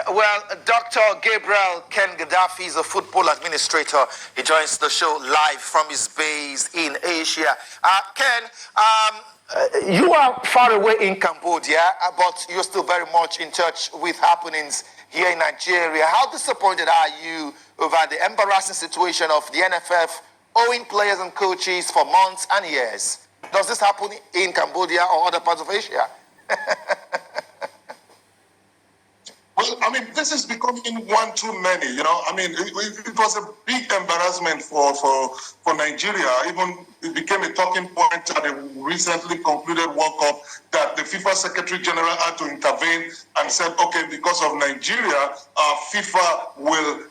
Well, Dr. Gabriel Ken Gadaffi is a football administrator. He joins the show live from his base in Asia. Ken, you are far away in Cambodia, but you're still very much in touch with happenings here in Nigeria. How disappointed are you over the embarrassing situation of the NFF owing players and coaches for months and years? Does this happen in Cambodia or other parts of Asia? Well, I mean, this is becoming one too many, you know. I mean, it was a big embarrassment for Nigeria. Even it became a talking point at the recently concluded World Cup that the FIFA Secretary General had to intervene and said, okay, because of Nigeria, FIFA will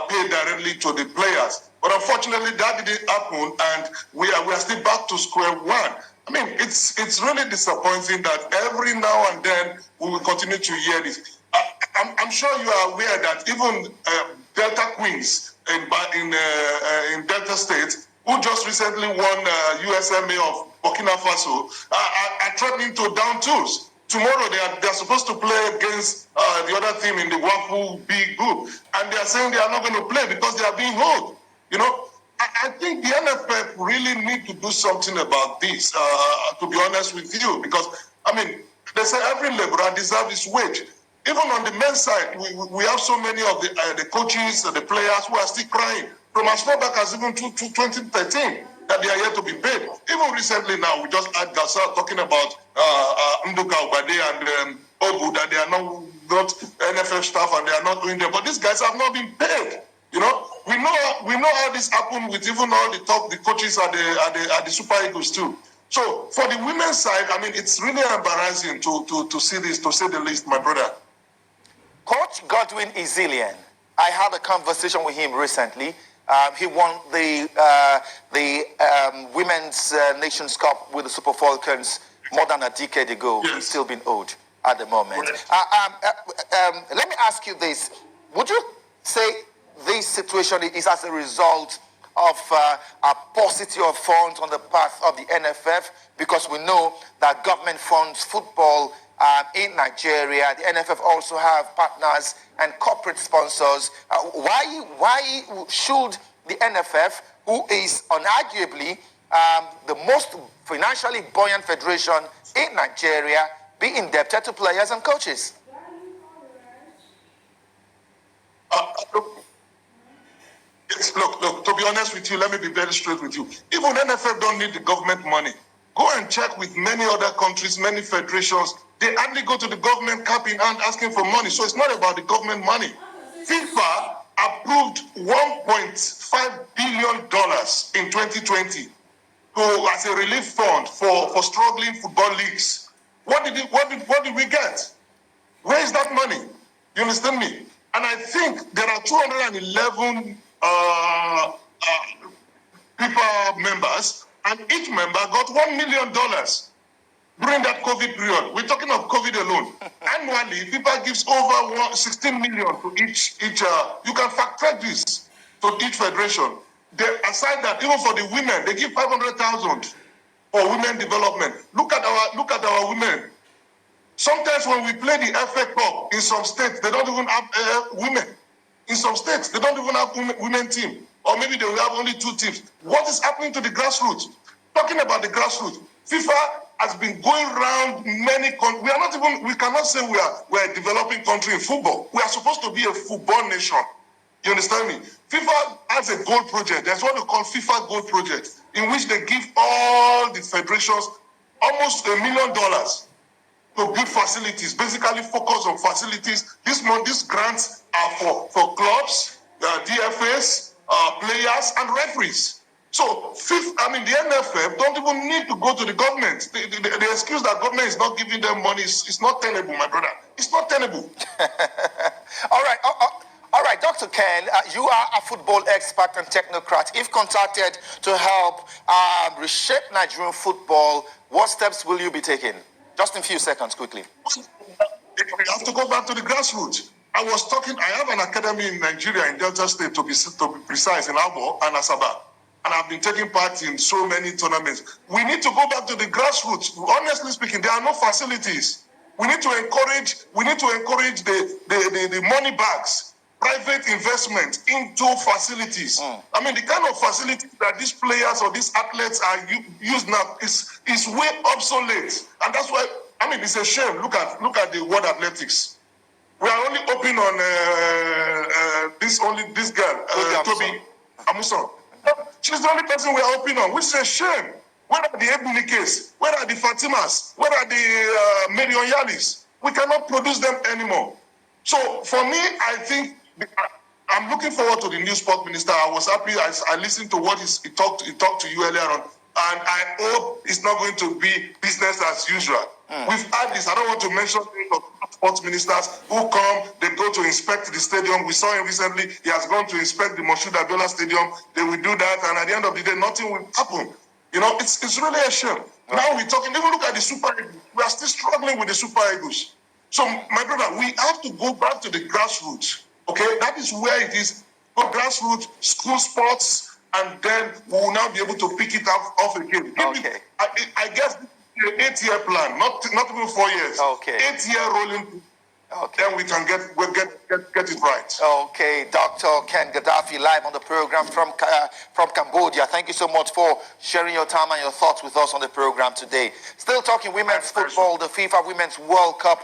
pay directly to the players. But unfortunately, that didn't happen, and we are still back to square one. I mean, it's really disappointing that every now and then we will continue to hear this. I'm sure you are aware that even Delta Queens in Delta State, who just recently won USMA of Burkina Faso, are threatening to down tools. Tomorrow they are supposed to play against the other team in the Wafu B group, and they are saying they are not going to play because they are being held. You know, I think the NFF really need to do something about this. To be honest with you, because I mean, they say every laborer deserves his wage. Even on the men's side, we have so many of the coaches, the players who are still crying from as far back as even to 2013 that they are yet to be paid. Even recently now, we just had Gasol talking about Nduka Obade and Obu, that they are not NFF staff and they are not doing them. But these guys have not been paid. You know, we know how this happened with even all the coaches at the Super Eagles too. So for the women's side, I mean, it's really embarrassing to see this, to say the least, my brother. Coach Godwin Izilian, I had a conversation with him recently. He won the Women's Nations Cup with the Super Falcons more than a decade ago. Yes. He's still being owed at the moment. Let me ask you this. Would you say this situation is as a result of a paucity of funds on the part of the NFF? Because we know that government funds football in Nigeria. The NFF also have partners and corporate sponsors. Why should the NFF, who is unarguably the most financially buoyant federation in Nigeria, be indebted to players and coaches? Look, to be honest with you, let me be very straight with you. Even NFF don't need the government money. Go and check with many other countries, many federations. They only go to the government cap in hand asking for money. So it's not about the government money. FIFA approved $1.5 billion in 2020 as a relief fund for struggling football leagues. What did we get? Where is that money? You understand me? And I think there are 211 FIFA members, and each member got $1 million during that COVID period. We're talking of COVID alone. Annually, FIFA gives over 16 million to each. You can fact check this to each federation. Aside that, even for the women, they give 500,000 for women development. Look at our women. Sometimes when we play the FA Cup in some states, they don't even have women. In some states, they don't even have women team, or maybe they will have only 2 teams. What is happening to the grassroots? Talking about the grassroots, FIFA has been going around many countries. We cannot say we're a developing country in football. We are supposed to be a football nation. You understand me? FIFA has a gold project. That's what we call FIFA Gold Project, in which they give all the federations almost $1 million to build facilities, basically focus on facilities. These grants are for clubs, DFAs, players, and referees. So, the NFF don't even need to go to the government. The excuse that government is not giving them money is not tenable, my brother. It's not tenable. All right, Dr. Ken, you are a football expert and technocrat. If contacted to help reshape Nigerian football, what steps will you be taking? Just in a few seconds, quickly. We have to go back to the grassroots. I have an academy in Nigeria, in Delta State, to be precise, in Abo and Asaba. And I've been taking part in so many tournaments. We need to go back to the grassroots. Honestly speaking, there are no facilities. We need to encourage the money bags, private investment into facilities. I mean, the kind of facilities that these players or these athletes are used now is way obsolete, and that's why, I mean, it's a shame. Look at the World Athletics. We are only open on this girl, Toby Amuson. She's the only person we are open on, which is a shame. Where are the Ebunikes? Where are the Fatimas? Where are the Marion Yalis? We cannot produce them anymore. So for me, I think I'm looking forward to the new sport minister. I was happy. I listened to what he talked to you earlier on, and I hope it's not going to be business as usual. We've had this. I don't want to mention names of sports ministers who come, they go to inspect the stadium. We saw him recently. He has gone to inspect the Moshood Abiola Stadium. They will do that, and at the end of the day, nothing will happen. You know, it's really a shame. Now we're talking, even look at the Super Eagles. We are still struggling with the Super Eagles. So, my brother, we have to go back to the grassroots. Okay, that is where it is. Go grassroots, school sports, and then we will now be able to pick it up off again. Okay. I guess the 8-year plan, not even 4 years. Okay. 8-year rolling. Okay. Then we can get it right. Okay, Dr. Ken Gadaffi, live on the program from Cambodia. Thank you so much for sharing your time and your thoughts with us on the program today. Still talking women's football, the FIFA Women's World Cup